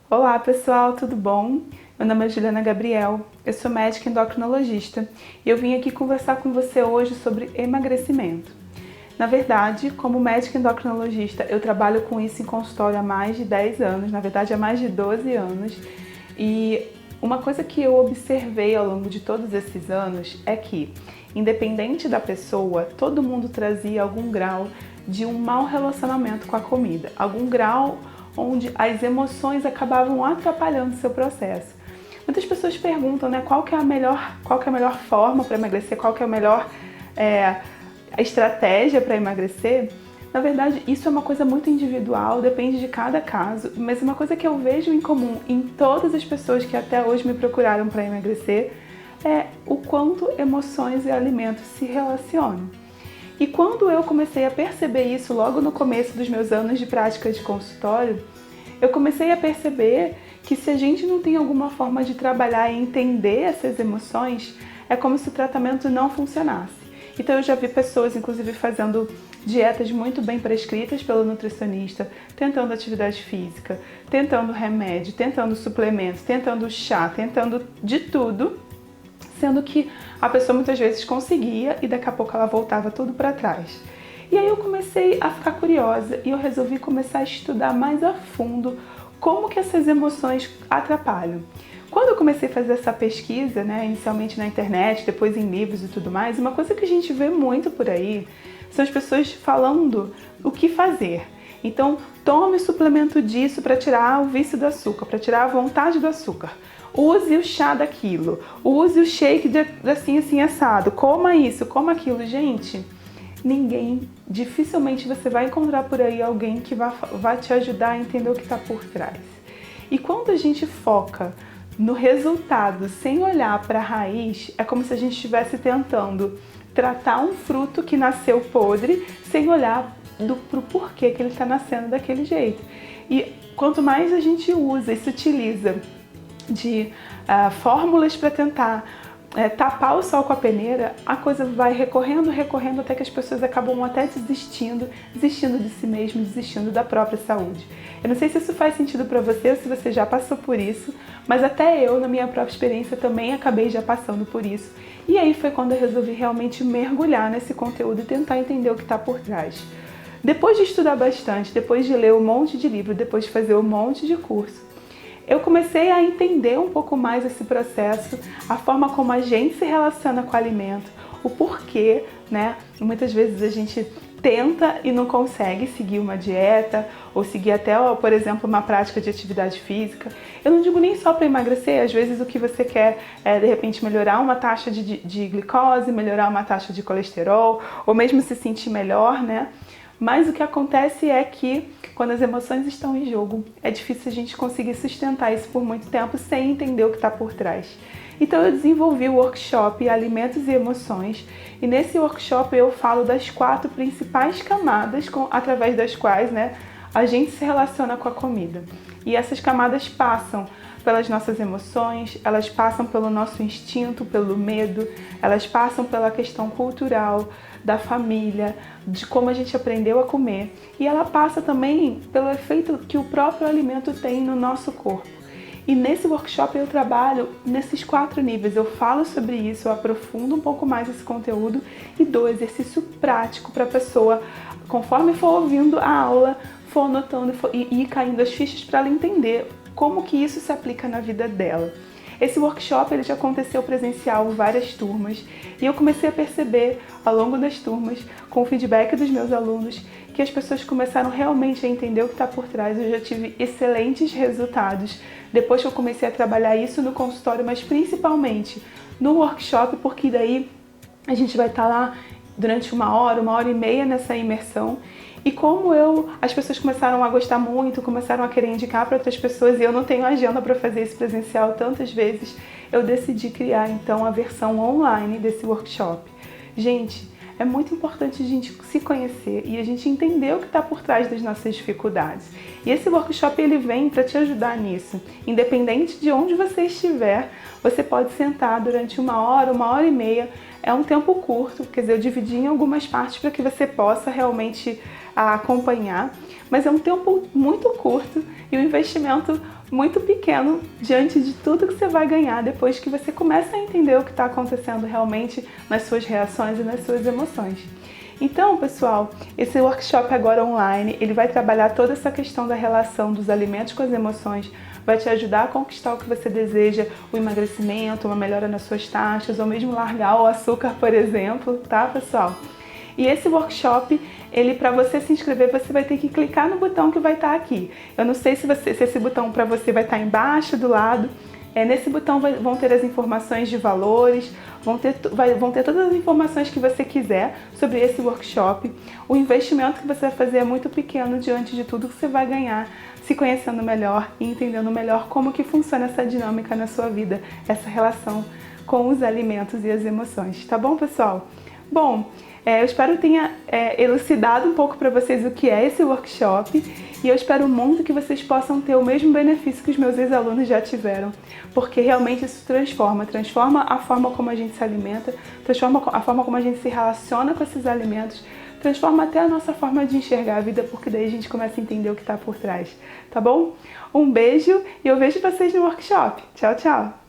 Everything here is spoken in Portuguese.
Olá pessoal, tudo bom? Meu nome é Juliana Gabriel, eu sou médica endocrinologista e eu vim aqui conversar com você hoje sobre emagrecimento. Na verdade, como médica endocrinologista, eu trabalho com isso em consultório há mais de 10 anos, na verdade há mais de 12 anos, e uma coisa que eu observei ao longo de todos esses anos é que, independente da pessoa, todo mundo trazia algum grau de um mau relacionamento com a comida, algum grau onde as emoções acabavam atrapalhando o seu processo. Muitas pessoas perguntam, né, qual que é a melhor forma para emagrecer, qual que é a melhor estratégia para emagrecer. Na verdade, isso é uma coisa muito individual, depende de cada caso, mas uma coisa que eu vejo em comum em todas as pessoas que até hoje me procuraram para emagrecer é o quanto emoções e alimentos se relacionam. E quando eu comecei a perceber isso logo no começo dos meus anos de prática de consultório, eu comecei a perceber que se a gente não tem alguma forma de trabalhar e entender essas emoções, é como se o tratamento não funcionasse. Então eu já vi pessoas, inclusive, fazendo dietas muito bem prescritas pelo nutricionista, tentando atividade física, tentando remédio, tentando suplementos, tentando chá, tentando de tudo, sendo que a pessoa muitas vezes conseguia e daqui a pouco ela voltava tudo para trás. E aí eu comecei a ficar curiosa e eu resolvi começar a estudar mais a fundo como que essas emoções atrapalham. Quando eu comecei a fazer essa pesquisa, né, inicialmente na internet, depois em livros e tudo mais, uma coisa que a gente vê muito por aí são as pessoas falando o que fazer. Então, tome suplemento disso para tirar o vício do açúcar, para tirar a vontade do açúcar. Use o chá daquilo, use o shake de assim assado, coma isso, coma aquilo. Gente, dificilmente você vai encontrar por aí alguém que vai te ajudar a entender o que está por trás. E quando a gente foca no resultado sem olhar para a raiz, é como se a gente estivesse tentando tratar um fruto que nasceu podre sem olhar para o porquê que ele está nascendo daquele jeito. E quanto mais a gente usa e se utiliza de fórmulas para tentar tapar o sol com a peneira, a coisa vai recorrendo até que as pessoas acabam até desistindo de si mesmo, desistindo da própria saúde. Eu não sei se isso faz sentido para você, se você já passou por isso, mas até eu, na minha própria experiência, também acabei já passando por isso. E aí foi quando eu resolvi realmente mergulhar nesse conteúdo e tentar entender o que está por trás. Depois de estudar bastante, depois de ler um monte de livro, depois de fazer um monte de curso, eu comecei a entender um pouco mais esse processo, a forma como a gente se relaciona com o alimento, o porquê, né? Muitas vezes a gente tenta e não consegue seguir uma dieta ou seguir até, por exemplo, uma prática de atividade física. Eu não digo nem só para emagrecer, às vezes o que você quer é, de repente, melhorar uma taxa de glicose, melhorar uma taxa de colesterol, ou mesmo se sentir melhor, né? Mas o que acontece é que, quando as emoções estão em jogo, é difícil a gente conseguir sustentar isso por muito tempo sem entender o que está por trás. Então eu desenvolvi o workshop Alimentos e Emoções, e nesse workshop eu falo das 4 principais camadas através das quais, né, a gente se relaciona com a comida. E essas camadas passam pelas nossas emoções, elas passam pelo nosso instinto, pelo medo, elas passam pela questão cultural, da família, de como a gente aprendeu a comer, e ela passa também pelo efeito que o próprio alimento tem no nosso corpo. E nesse workshop eu trabalho nesses 4 níveis, eu falo sobre isso, eu aprofundo um pouco mais esse conteúdo e dou exercício prático para a pessoa, conforme for ouvindo a aula, for anotando e ir caindo as fichas para ela entender como que isso se aplica na vida dela. Esse workshop ele já aconteceu presencial, várias turmas, e eu comecei a perceber ao longo das turmas, com o feedback dos meus alunos, que as pessoas começaram realmente a entender o que está por trás. Eu já tive excelentes resultados depois que eu comecei a trabalhar isso no consultório, mas principalmente no workshop, porque daí a gente vai estar lá durante 1 hora e meia nessa imersão. E como as pessoas começaram a gostar muito, começaram a querer indicar para outras pessoas, e eu não tenho agenda para fazer isso presencial tantas vezes, eu decidi criar então a versão online desse workshop. Gente, é muito importante a gente se conhecer e a gente entender o que está por trás das nossas dificuldades. E esse workshop ele vem para te ajudar nisso. Independente de onde você estiver, você pode sentar durante 1 hora e meia. É um tempo curto, quer dizer, eu dividi em algumas partes para que você possa realmente acompanhar, mas é um tempo muito curto e um investimento muito pequeno diante de tudo que você vai ganhar depois que você começa a entender o que está acontecendo realmente nas suas reações e nas suas emoções. Então, pessoal, esse workshop agora online, ele vai trabalhar toda essa questão da relação dos alimentos com as emoções, vai te ajudar a conquistar o que você deseja, o emagrecimento, uma melhora nas suas taxas, ou mesmo largar o açúcar, por exemplo, tá, pessoal? E esse workshop, para você se inscrever, você vai ter que clicar no botão que vai estar aqui. Eu não sei se esse botão para você vai estar embaixo, do lado. Nesse botão vão ter as informações de valores, vão ter todas as informações que você quiser sobre esse workshop. O investimento que você vai fazer é muito pequeno diante de tudo que você vai ganhar, se conhecendo melhor e entendendo melhor como que funciona essa dinâmica na sua vida, essa relação com os alimentos e as emoções. Tá bom, pessoal? Bom, eu espero que tenha elucidado um pouco para vocês o que é esse workshop e eu espero muito que vocês possam ter o mesmo benefício que os meus ex-alunos já tiveram, porque realmente isso transforma a forma como a gente se alimenta, transforma a forma como a gente se relaciona com esses alimentos, transforma até a nossa forma de enxergar a vida, porque daí a gente começa a entender o que está por trás, tá bom? Um beijo e eu vejo vocês no workshop. Tchau, tchau!